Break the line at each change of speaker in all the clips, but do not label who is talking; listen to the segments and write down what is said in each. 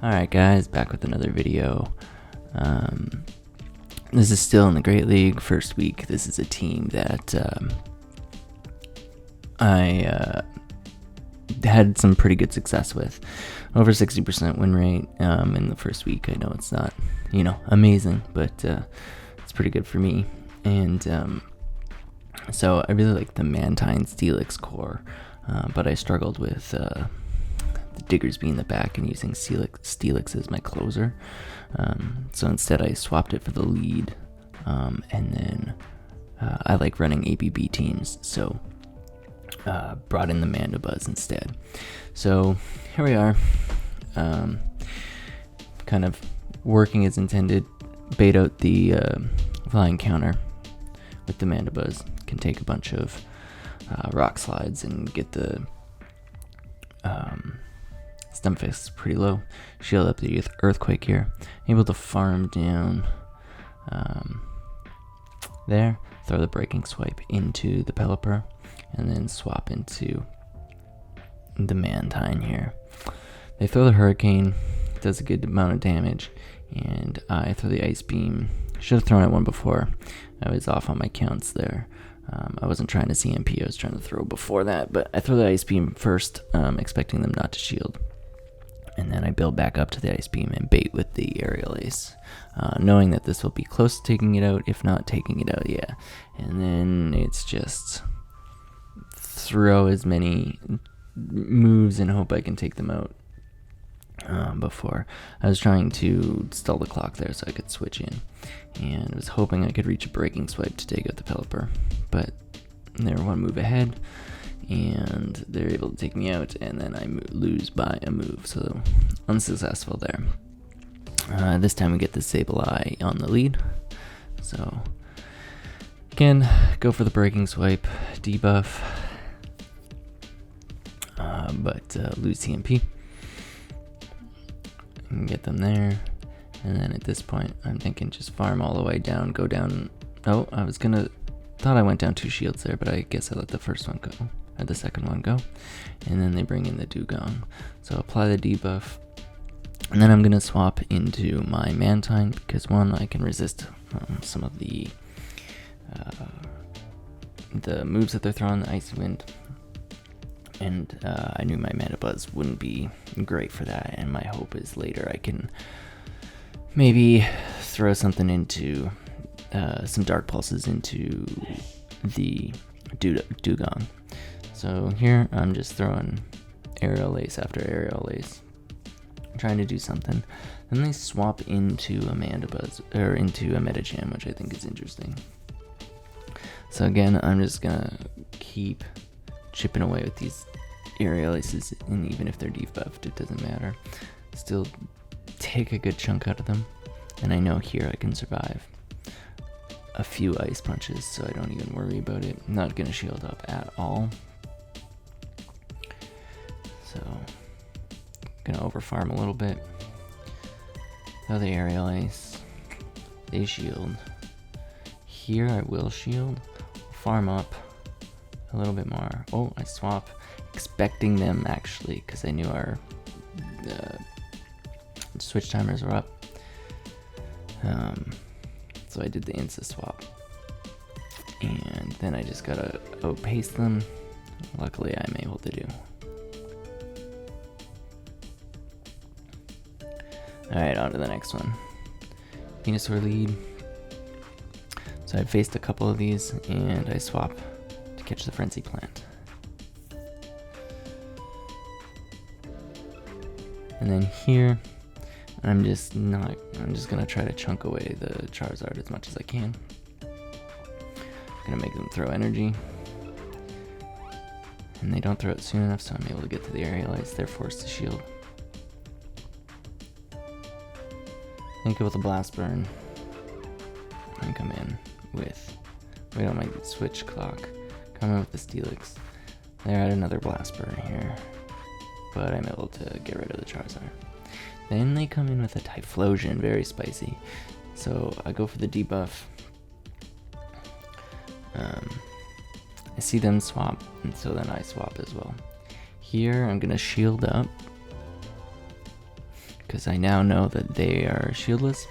Alright guys, back with another video. This is still in the Great League, first week. This is a team that I had some pretty good success with. Over 60% win rate in the first week. I know it's not, amazing, but it's pretty good for me. And so I really like the Mantine Steelix core, but I struggled with the diggers being the back and using Steelix as my closer. So instead I swapped it for the lead, and then I like running ABB teams, so brought in the Mandibuzz instead. So here we are, kind of working as intended. Bait out the flying counter with the Mandibuzz. Can take a bunch of rock slides and get the stump fist pretty low. Shield up the earthquake here. Able to farm down there. Throw the breaking swipe into the Pelipper, and then swap into the Mantine here. They throw the hurricane. Does a good amount of damage, and I throw the ice beam. Should have thrown it one before. I was off on my counts there. I wasn't trying to CMP, I was trying to throw before that, but I throw the ice beam first, expecting them not to shield. And then I build back up to the ice beam and bait with the aerial ace, knowing that this will be close to taking it out, if not taking it out, yeah. And then it's just throw as many moves and hope I can take them out. Before I was trying to stall the clock there so I could switch in, and was hoping I could reach a breaking swipe to take out the Pelipper, but they're one move ahead and they're able to take me out, and then I lose by a move, so unsuccessful there. This time we get the Sableye on the lead, so again go for the breaking swipe, debuff, but lose TMP. And get them there, and then at this point I'm thinking just farm all the way down, go down. Oh, thought I went down 2 shields there, but I guess I let the first one go, or the second one go, and then they bring in the Dugong, so apply the debuff, and then I'm gonna swap into my Mantine because one, I can resist some of the moves that they're throwing, the Icy Wind. And I knew my Mandibuzz wouldn't be great for that, and my hope is later I can maybe throw something into some Dark Pulses into the Dugong. So here I'm just throwing aerial ace after aerial ace, trying to do something. Then they swap into a Mandibuzz, or into a Metagem, which I think is interesting. So again, I'm just gonna keep chipping away with these aerial aces, and even if they're debuffed, it doesn't matter. Still take a good chunk out of them, and I know here I can survive a few ice punches, so I don't even worry about it. I'm not gonna shield up at all, so I'm gonna overfarm a little bit. Throw the aerial ace, they shield. Here I will shield, farm up a little bit more. Oh, I swap, expecting them actually, because I knew our switch timers were up. So I did the insta swap, and then I just gotta outpace them. Luckily, I'm able to do. Alright, on to the next one. Venusaur lead. So I faced a couple of these, and I swap to catch the Frenzy Plant. And then here, I'm just gonna try to chunk away the Charizard as much as I can. I'm gonna make them throw energy, and they don't throw it soon enough, so I'm able to get to the aerial ice. They're forced to shield. Then go with the Blast Burn, and come in with, wait on my switch clock, come in with the Steelix. They're at another Blast Burn here, but I'm able to get rid of the Charizard. Then they come in with a Typhlosion, very spicy. So I go for the debuff. I see them swap, and so then I swap as well. Here I'm gonna shield up, because I now know that they are shieldless,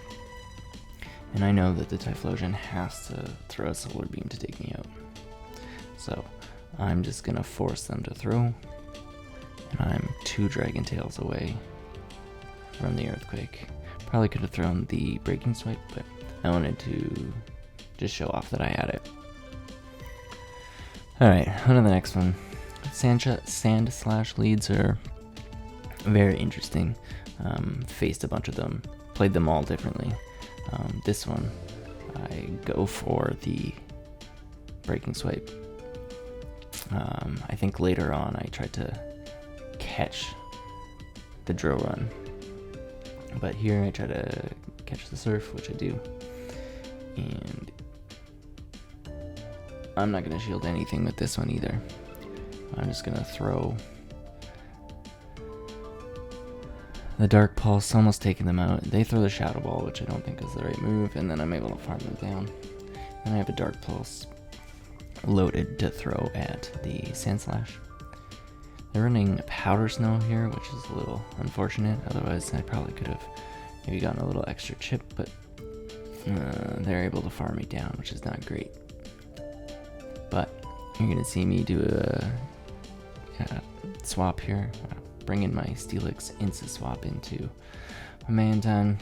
and I know that the Typhlosion has to throw a Solar Beam to take me out. So I'm just gonna force them to throw, and I'm 2 Dragon Tails away from the Earthquake. Probably could have thrown the Breaking Swipe, but I wanted to just show off that I had it. Alright, on to the next one. Sand Slash leads are very interesting. Faced a bunch of them, played them all differently. This one, I go for the Breaking Swipe. I think later on I tried to catch the Drill Run, but here I try to catch the Surf, which I do, and I'm not going to shield anything with this one either. I'm just going to throw the Dark Pulse, almost taking them out. They throw the Shadow Ball, which I don't think is the right move, and then I'm able to farm them down. Then I have a Dark Pulse loaded to throw at the Sandslash. They're running Powder Snow here, which is a little unfortunate. Otherwise, I probably could have maybe gotten a little extra chip, but they're able to farm me down, which is not great. But you're going to see me do a swap here. Bring in my Steelix, instant swap into a Mantine,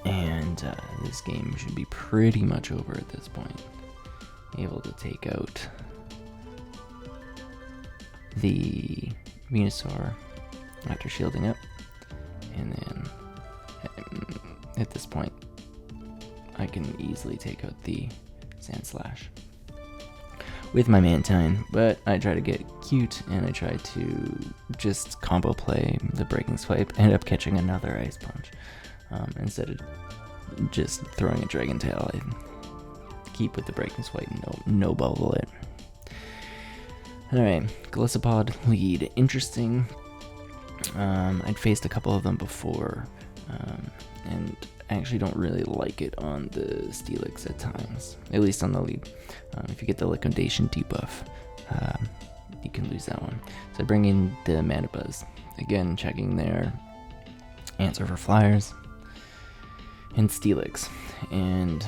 and this game should be pretty much over at this point. Able to take out the Venusaur after shielding up, and then at this point I can easily take out the Sandslash with my Mantine, but I try to get cute and I try to just combo play the Breaking Swipe, end up catching another Ice Punch. Instead of just throwing a Dragon Tail, I keep with the Breaking Swipe and no bubble it. Alright, Golisopod lead. Interesting. I'd faced a couple of them before, and I actually don't really like it on the Steelix at times, at least on the lead. If you get the Liquidation debuff, you can lose that one. So I bring in the Mandibuzz, again checking their answer for flyers, and Steelix. And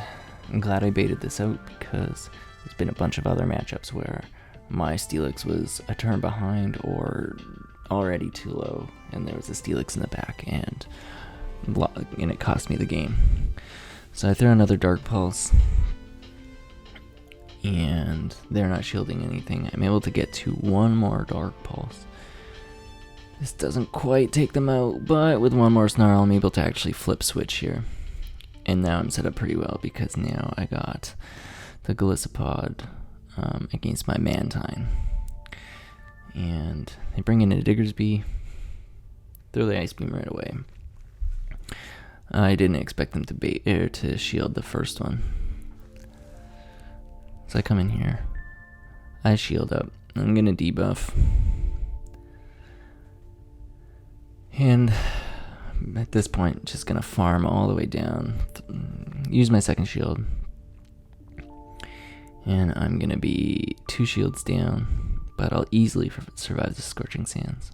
I'm glad I baited this out because there's been a bunch of other matchups where my Steelix was a turn behind or already too low, and there was a Steelix in the back, and it cost me the game. So I throw another Dark Pulse, and they're not shielding anything. I'm able to get to one more Dark Pulse. This doesn't quite take them out, but with one more Snarl, I'm able to actually flip switch here. And now I'm set up pretty well because now I got the Golisopod against my Mantine. And they bring in a Diggersby, throw the Ice Beam right away. I didn't expect them to bait or to shield the first one. So I come in here, I shield up, I'm gonna debuff, and at this point just gonna farm all the way down, use my second shield, and I'm gonna be 2 shields down, but I'll easily survive the Scorching Sands.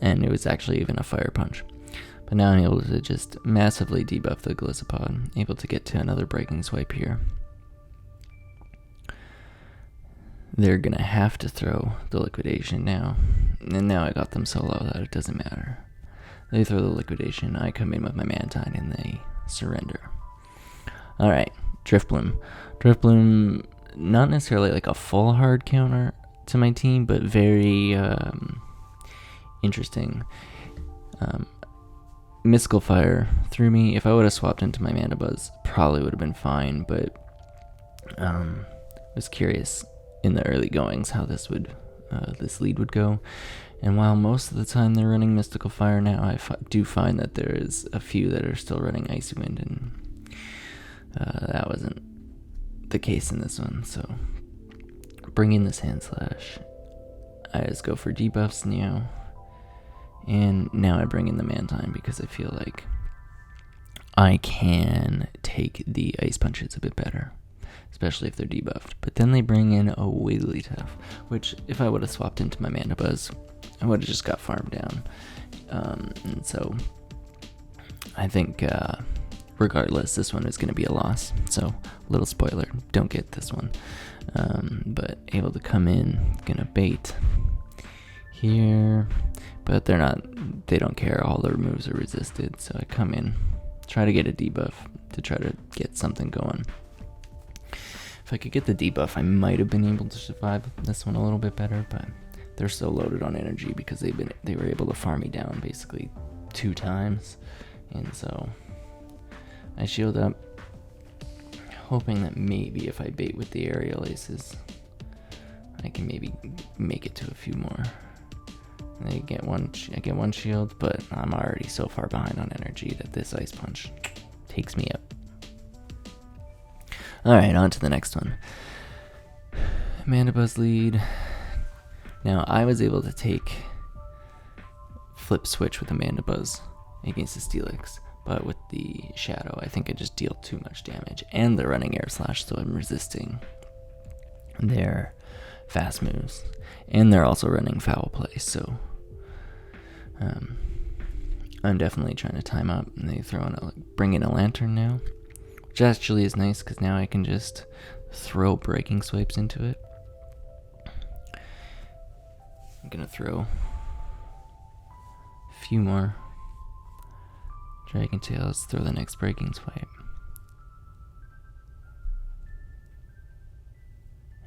And it was actually even a Fire Punch. But now I'm able to just massively debuff the Golisopod, able to get to another Breaking Swipe here. They're gonna have to throw the Liquidation now, and now I got them so low that it doesn't matter. They throw the Liquidation, I come in with my Mantine, and they surrender. Alright, Drifbloom. Drifbloom, not necessarily like a full hard counter to my team, but very interesting. Mystical Fire threw me. If I would have swapped into my Mandibuzz, probably would have been fine, but was curious in the early goings how this lead would go. And while most of the time they're running Mystical Fire now, I do find that there is a few that are still running Icy Wind, and that wasn't the case in this one. So bring in the Sandslash. I just go for debuffs now. And now I bring in the Mantine because I feel like I can take the Ice Punches a bit better. especially if they're debuffed. But then they bring in a Wigglytuff, which if I would have swapped into my Mandibuzz, I would have just got farmed down. And so I think regardless, this one is going to be a loss. So little spoiler, don't get this one. But able to come in, gonna bait here, but they don't care, all their moves are resisted, so I come in, try to get a debuff to try to get something going. If I could get the debuff, I might have been able to survive this one a little bit better, but they're so loaded on energy because they were able to farm me down basically 2 times, and so I shield up, hoping that maybe if I bait with the aerial aces, I can maybe make it to a few more. I get one shield, but I'm already so far behind on energy that this ice punch takes me up. Alright, on to the next one. Mandibuzz lead. Now I was able to take flip switch with the Mandibuzz against the Steelix, but with the Shadow, I think I just deal too much damage, and they're running Air Slash, so I'm resisting their fast moves, and they're also running Foul Play, so I'm definitely trying to time up, and they bring in a Lantern now, which actually is nice, because now I can just throw Breaking Swipes into it. I'm gonna throw a few more Dragon Tails, throw the next Breaking Swipe.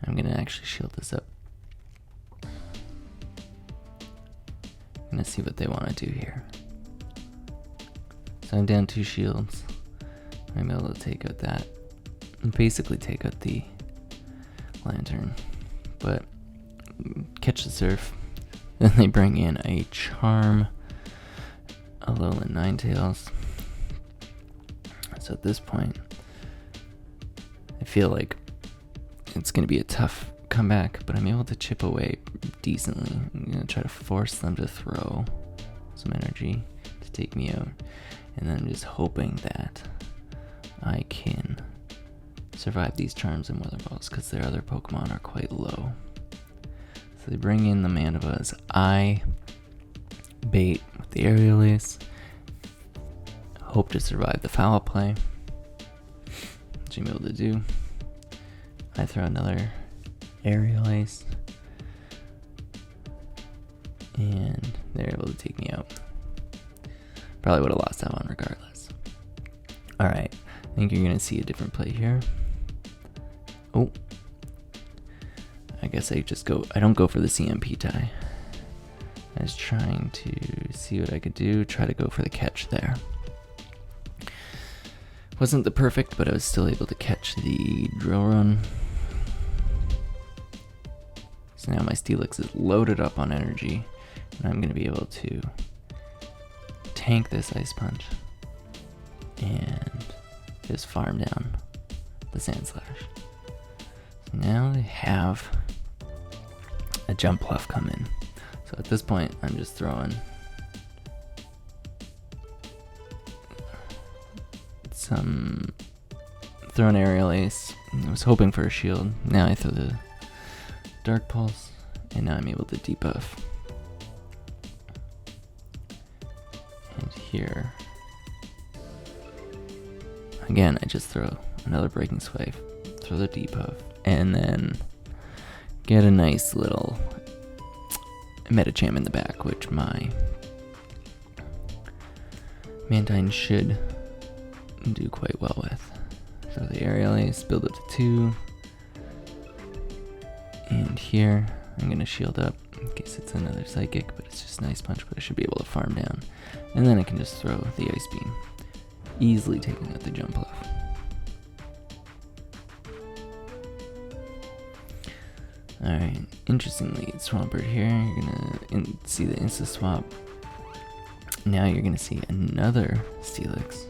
I'm gonna actually shield this up. I'm gonna see what they want to do here. So I'm down 2 shields. I'm able to take out that, and basically take out the Lantern, but catch the Surf. Then they bring in a Charm, a Alolan Ninetales. So at this point, I feel like it's going to be a tough comeback, but I'm able to chip away decently. I'm going to try to force them to throw some energy to take me out, and then I'm just hoping that I can survive these Charms and Weather Balls, because their other Pokemon are quite low. So they bring in the Mandibuzz. I bait with the Aerial Ace, hope to survive the Foul Play, which I'm able to do. I throw another Aerial Ace, and they're able to take me out. Probably would have lost that one regardless. Alright, I think you're going to see a different play here. Oh, I guess I don't go for the CMP tie. I was trying to see what I could do, try to go for the catch there. Wasn't the perfect, but I was still able to catch the Drill Run. So now my Steelix is loaded up on energy, and I'm going to be able to tank this Ice Punch and just farm down the Sand Slash. So now they have a Jump Bluff come in. So at this point, I'm just throwing Aerial Ace. I was hoping for a shield. Now I throw the Dark Pulse, and now I'm able to debuff. And here, again, I just throw another Breaking Swipe, throw the debuff, and then get a nice little Metacham in the back, which my Mantine should do quite well with. So the Aerial Ace, build it to 2. And here, I'm going to shield up in case it's another Psychic, but it's just an Ice Punch, but I should be able to farm down. And then I can just throw the Ice Beam, easily taking out the Jump Bluff. Alright, interestingly, Swampert here, you're going to see the Insta Swap. Now you're going to see another Steelix.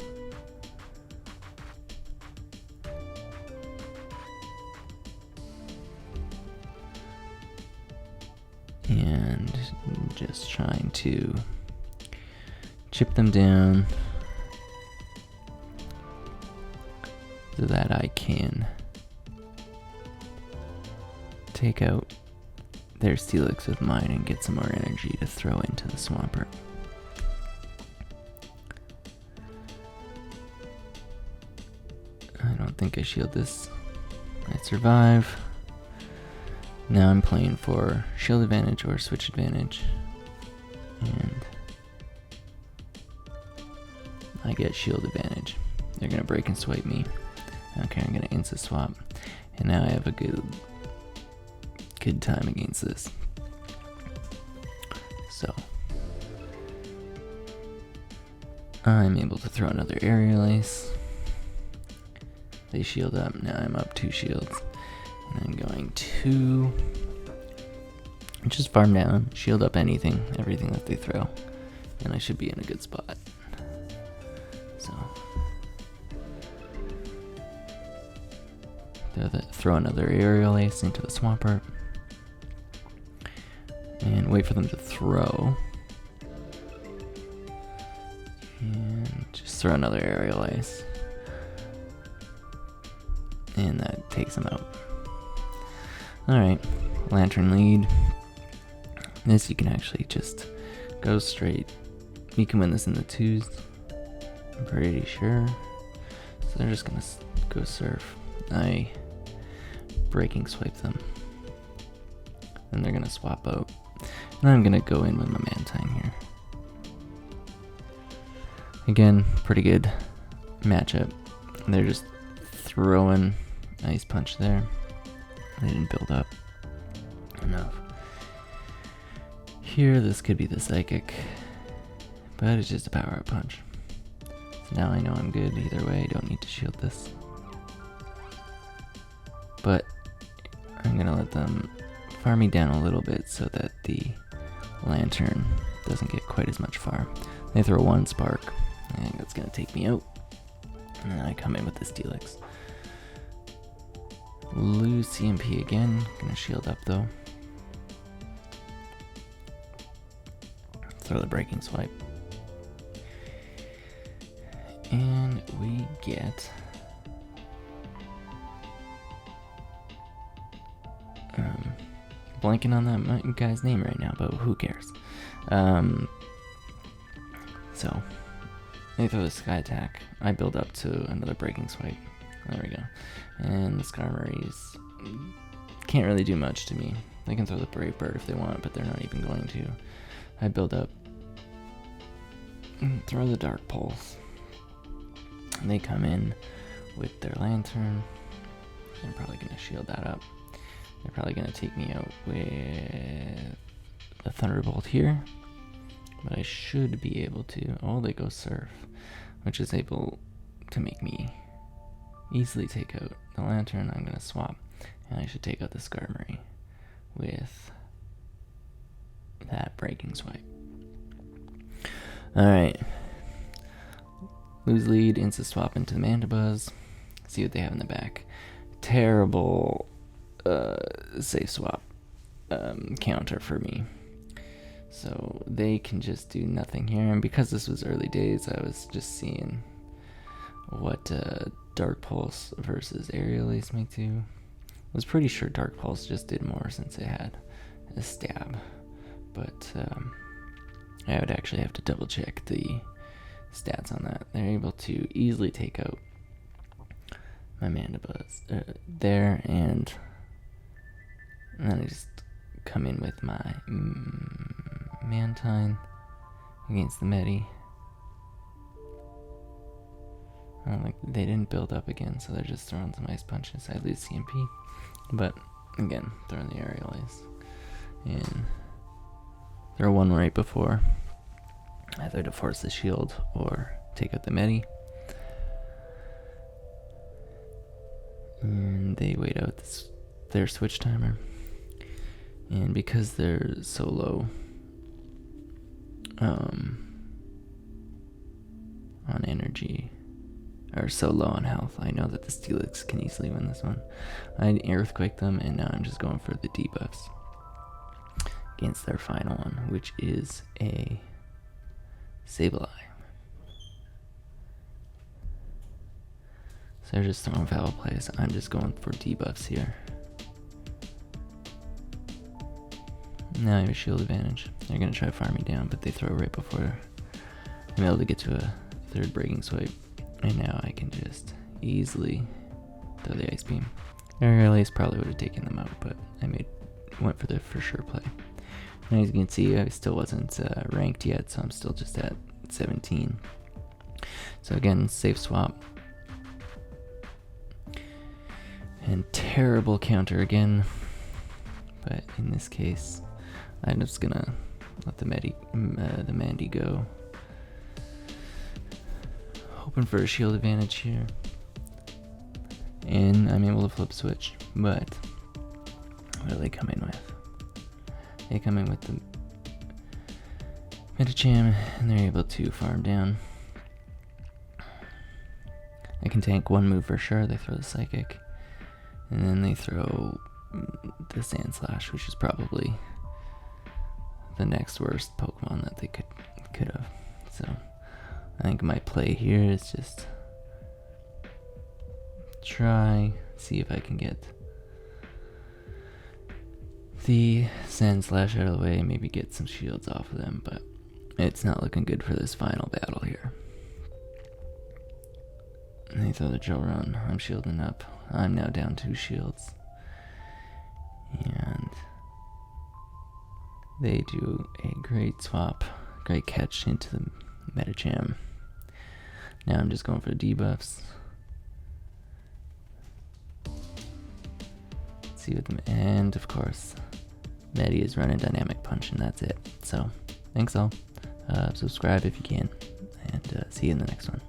And just trying to chip them down so that I can take out their Steelix with mine and get some more energy to throw into the Swampert. I don't think I shield this. I survive. Now I'm playing for shield advantage or switch advantage. And I get shield advantage. They're gonna break and swipe me. Okay, I'm gonna insta swap. And now I have a good time against this. So I'm able to throw another aerial ace. They shield up. Now I'm up 2 shields. And I'm going to just farm down, shield up everything that they throw. And I should be in a good spot. So throw another aerial ace into the Swampert. And wait for them to throw. And just throw another aerial ace. And that takes them out. Alright, Lantern lead. This you can actually just go straight. You can win this in the 2s. I'm pretty sure. So they're just gonna go surf. I breaking swipe them. And they're gonna swap out. And I'm gonna go in with my Mantine here. Again, pretty good matchup. They're just throwing Ice Punch there. They didn't build up enough. Here, this could be the Psychic, but it's just a power-up punch. So now I know I'm good either way. I don't need to shield this. But I'm gonna let them farm me down a little bit so that the Lantern doesn't get quite as much farm. They throw 1 spark, and that's gonna take me out. And then I come in with the Steelix. Lose CMP again. Gonna shield up though. Throw the breaking swipe. And we get blanking on that guy's name right now, but who cares? So they throw the Sky Attack. I build up to another breaking swipe. There we go. And the Skarmories can't really do much to me. They can throw the Brave Bird if they want, but they're not even going to. I build up. Throw the Dark Pulse. And they come in with their Lantern. I'm probably going to shield that up. They're probably going to take me out with the Thunderbolt here. But I should be able to. Oh, they go Surf, which is able to make me easily take out the Lantern. I'm going to swap. And I should take out the Skarmory with that breaking swipe. Alright. Lose lead, insta swap into the Mandibuzz. See what they have in the back. Terrible safe swap counter for me. So they can just do nothing here. And because this was early days, I was just seeing what Dark Pulse versus Aerial Ace might do. I was pretty sure Dark Pulse just did more since it had a stab. But I would actually have to double check the stats on that. They're able to easily take out my Mandibuzz there, and then I just come in with my Mantine against the Medi. They didn't build up again, so they're just throwing some Ice Punches. I lose CMP, but again, throwing the Aerial Ace. And throw one right before, either to force the shield or take out the Medi. And they wait out their switch timer. And because they're so low on energy, or so low on health, I know that the Steelix can easily win this one. I Earthquake them, and now I'm just going for the debuffs against their final one, which is a Sableye. So they're just throwing foul plays. I'm just going for debuffs here. Now I have a shield advantage. They're gonna try to farm me down, but they throw right before I'm able to get to a third breaking swipe. And now I can just easily throw the ice beam. Or at least probably would have taken them out, but I went for the for sure play. And as you can see, I still wasn't ranked yet, so I'm still just at 17. So again, safe swap. And terrible counter again. But in this case, I'm just gonna let the Mandy go. Hoping for a shield advantage here. And I'm able to flip switch, but what do they come in with? They come in with the Medicham, and they're able to farm down. I can tank one move for sure. They throw the Psychic, and then they throw the Sand Slash, which is probably the next worst Pokemon that they could have. So I think my play here is just see if I can get the Sand Slash out of the way and maybe get some shields off of them, but it's not looking good for this final battle here. And they throw the Drill Run. I'm shielding up. I'm now down 2 shields. And they do a great swap, great catch into the Medicham. Now I'm just going for the debuffs. See with them, and of course, Medi is running Dynamic Punch, and that's it. So, thanks all. Subscribe if you can, and see you in the next one.